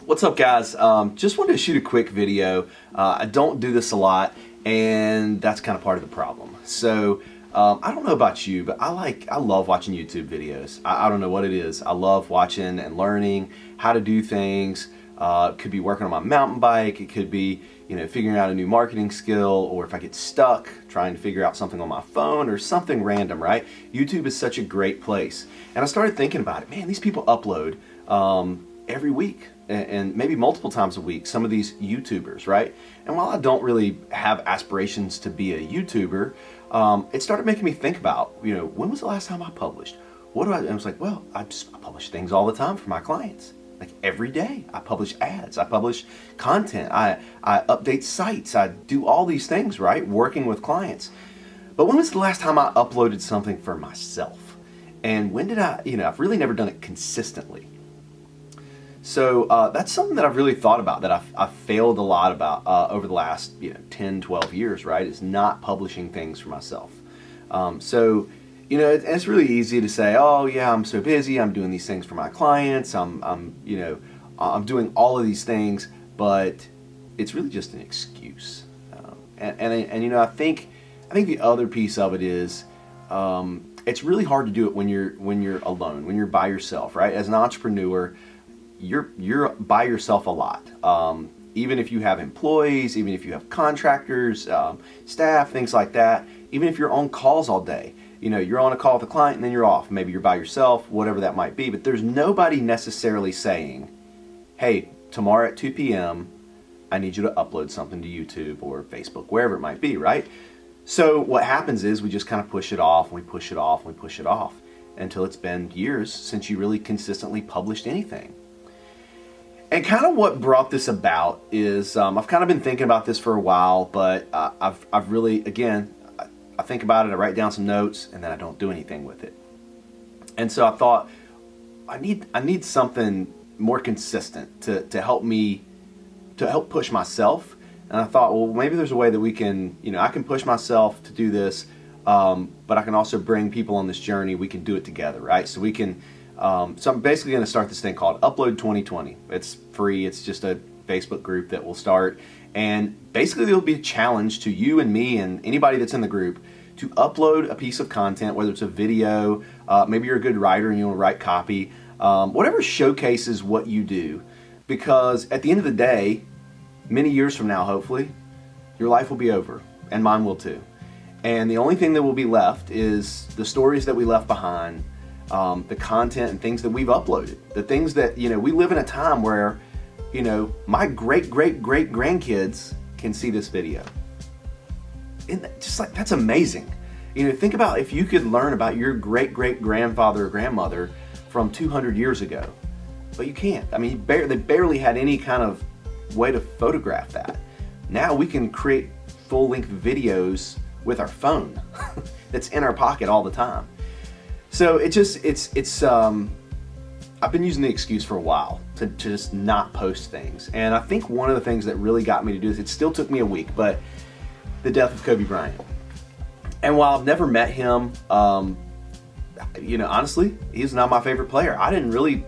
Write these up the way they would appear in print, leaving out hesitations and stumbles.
What's up, guys? Just wanted to shoot a quick video. I don't do this a lot, and that's kind of part of the problem. So I don't know about you, but I love watching YouTube videos. I don't know what it is. I love watching and learning how to do things. It could be working on my mountain bike. It could be, figuring out a new marketing skill, or if I get stuck trying to figure out something on my phone or something random, right? YouTube is such a great place. And I started thinking about it. Man, these people upload every week and maybe multiple times a week, some of these YouTubers, right? And while I don't really have aspirations to be a YouTuber, it started making me think about, when was the last time I published? And I was like, well, I publish things all the time for my clients. Like every day, I publish ads, I publish content, I update sites, I do all these things, right? Working with clients. But when was the last time I uploaded something for myself? And when did I've really never done it consistently. So that's something that I've really thought about, that I've failed a lot about over the last 10, 12 years, right? Is not publishing things for myself. It's really easy to say, oh yeah, I'm so busy, I'm doing these things for my clients, I'm doing all of these things, but it's really just an excuse. I think the other piece of it is, it's really hard to do it when you're alone, when you're by yourself, right? As an entrepreneur, you're by yourself a lot. Even if you have employees, even if you have contractors, staff, things like that, even if you're on calls all day, you're on a call with a client and then you're off. Maybe you're by yourself, whatever that might be, but there's nobody necessarily saying, hey, tomorrow at 2 p.m., I need you to upload something to YouTube or Facebook, wherever it might be, right? So what happens is we just kind of push it off, and we push it off, and we push it off until it's been years since you really consistently published anything. And kind of what brought this about is, I've kind of been thinking about this for a while, but I've really, again, I think about it, I write down some notes, and then I don't do anything with it. And so I thought, I need something more consistent to help me, to help push myself. And I thought, well, maybe there's a way that we can, I can push myself to do this, but I can also bring people on this journey. We can do it together, right? So we can, so I'm basically going to start this thing called Upload 2020. It's free. It's just a Facebook group that will start. And basically there'll be a challenge to you and me and anybody that's in the group to upload a piece of content, whether it's a video, maybe you're a good writer and you want to write copy, whatever showcases what you do. Because at the end of the day, many years from now, hopefully, your life will be over, and mine will too. And the only thing that will be left is the stories that we left behind, the content and things that we've uploaded, the things that, we live in a time where, my great-great-great-grandkids can see this video. And just like, that's amazing. Think about if you could learn about your great-great-grandfather or grandmother from 200 years ago, but you can't. I mean, they barely had any kind of way to photograph that. Now we can create full-length videos with our phone that's in our pocket all the time. So I've been using the excuse for a while to just not post things. And I think one of the things that really got me to do this, it still took me a week, but the death of Kobe Bryant. And while I've never met him, honestly, he's not my favorite player. I didn't really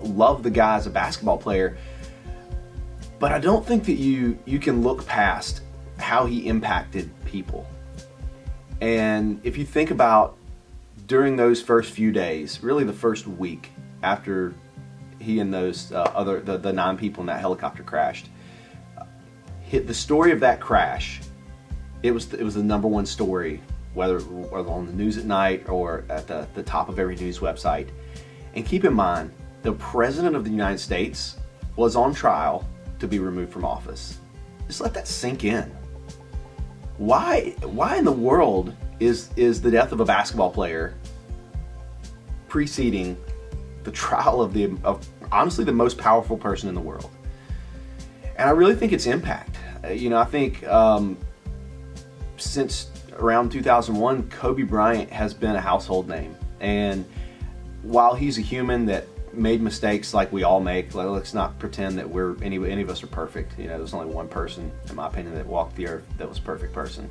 love the guy as a basketball player, but I don't think that you can look past how he impacted people. And if you think about during those first few days, really the first week after he and those the 9 people in that helicopter crashed, the story of that crash, it was the #1 story, whether on the news at night or at the top of every news website. And keep in mind, the President of the United States was on trial to be removed from office. Just let that sink in. Why in the world is the death of a basketball player preceding the trial of honestly the most powerful person in the world? And I really think it's impact. I think since around 2001, Kobe Bryant has been a household name. And while he's a human that made mistakes like we all make, let's not pretend that any of us are perfect. There's only one person, in my opinion, that walked the earth that was a perfect person.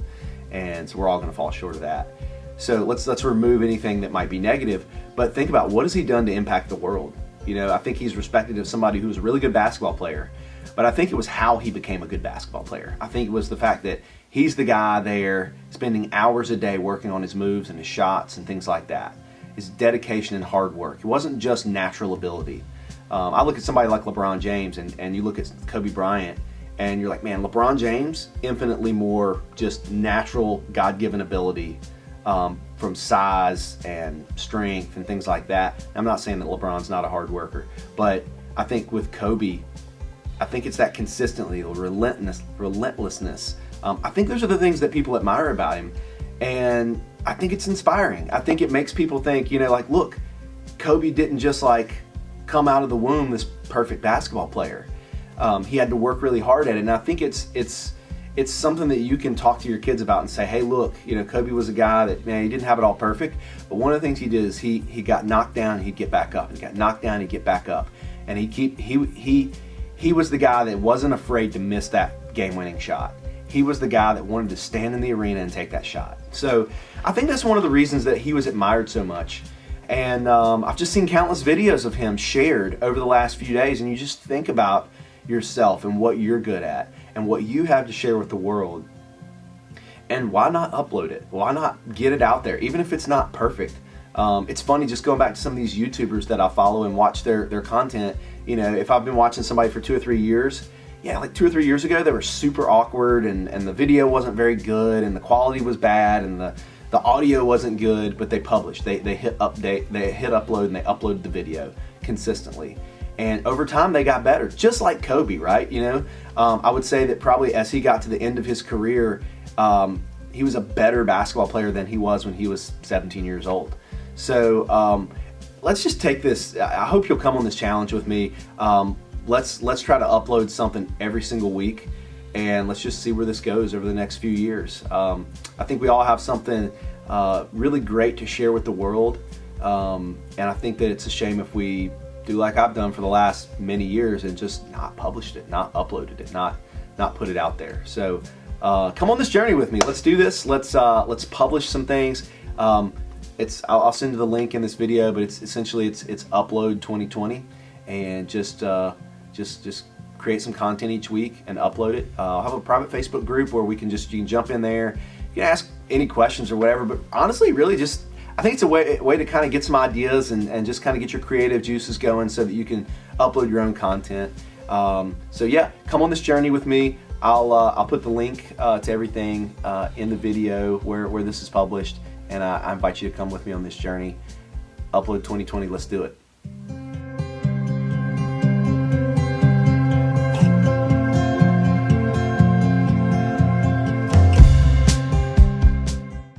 And so we're all going to fall short of that. So let's remove anything that might be negative, but think about what has he done to impact the world. You know, I think he's respected as somebody who was a really good basketball player, but I think it was how he became a good basketball player. I think it was the fact that he's the guy there spending hours a day working on his moves and his shots and things like that. His dedication and hard work. It wasn't just natural ability. I look at somebody like LeBron James and you look at Kobe Bryant and you're like, man, LeBron James, infinitely more just natural, God-given ability from size and strength and things like that. I'm not saying that LeBron's not a hard worker, but I think with Kobe, I think it's that consistency, relentlessness. I think those are the things that people admire about him, and I think it's inspiring. I think it makes people think, you know, like, look, Kobe didn't just like come out of the womb this perfect basketball player. He had to work really hard at it, and I think it's something that you can talk to your kids about and say, hey, look, you know, Kobe was a guy that, man, he didn't have it all perfect, but one of the things he did is he got knocked down and he'd get back up, and he got knocked down and he'd get back up, and he was the guy that wasn't afraid to miss that game-winning shot. He was the guy that wanted to stand in the arena and take that shot. So I think that's one of the reasons that he was admired so much. And I've just seen countless videos of him shared over the last few days, and you just think about yourself and what you're good at and what you have to share with the world. And why not upload it? Why not get it out there, even if it's not perfect? It's funny just going back to some of these YouTubers that I follow and watch their content. You know, if I've been watching somebody for 2 or 3 years, yeah, like 2 or 3 years ago, they were super awkward and the video wasn't very good and the quality was bad and the audio wasn't good, but they published. They hit upload and they uploaded the video consistently. And over time they got better, just like Kobe, right? You know, I would say that probably as he got to the end of his career, he was a better basketball player than he was when he was 17 years old. So let's just take this. I hope you'll come on this challenge with me. Let's try to upload something every single week, and let's just see where this goes over the next few years. I think we all have something really great to share with the world, and I think that it's a shame if we do like I've done for the last many years and just not published it, not uploaded it, not put it out there. So come on this journey with me. Let's do this. Let's publish some things. I'll send you the link in this video, but it's essentially upload 2020, and just create some content each week and upload it. I'll have a private Facebook group where you can jump in there. You can ask any questions or whatever, but honestly, really just, I think it's a way to kind of get some ideas and just kind of get your creative juices going so that you can upload your own content. So yeah, come on this journey with me. I'll put the link to everything in the video where this is published, and I invite you to come with me on this journey. Upload 2020, let's do it.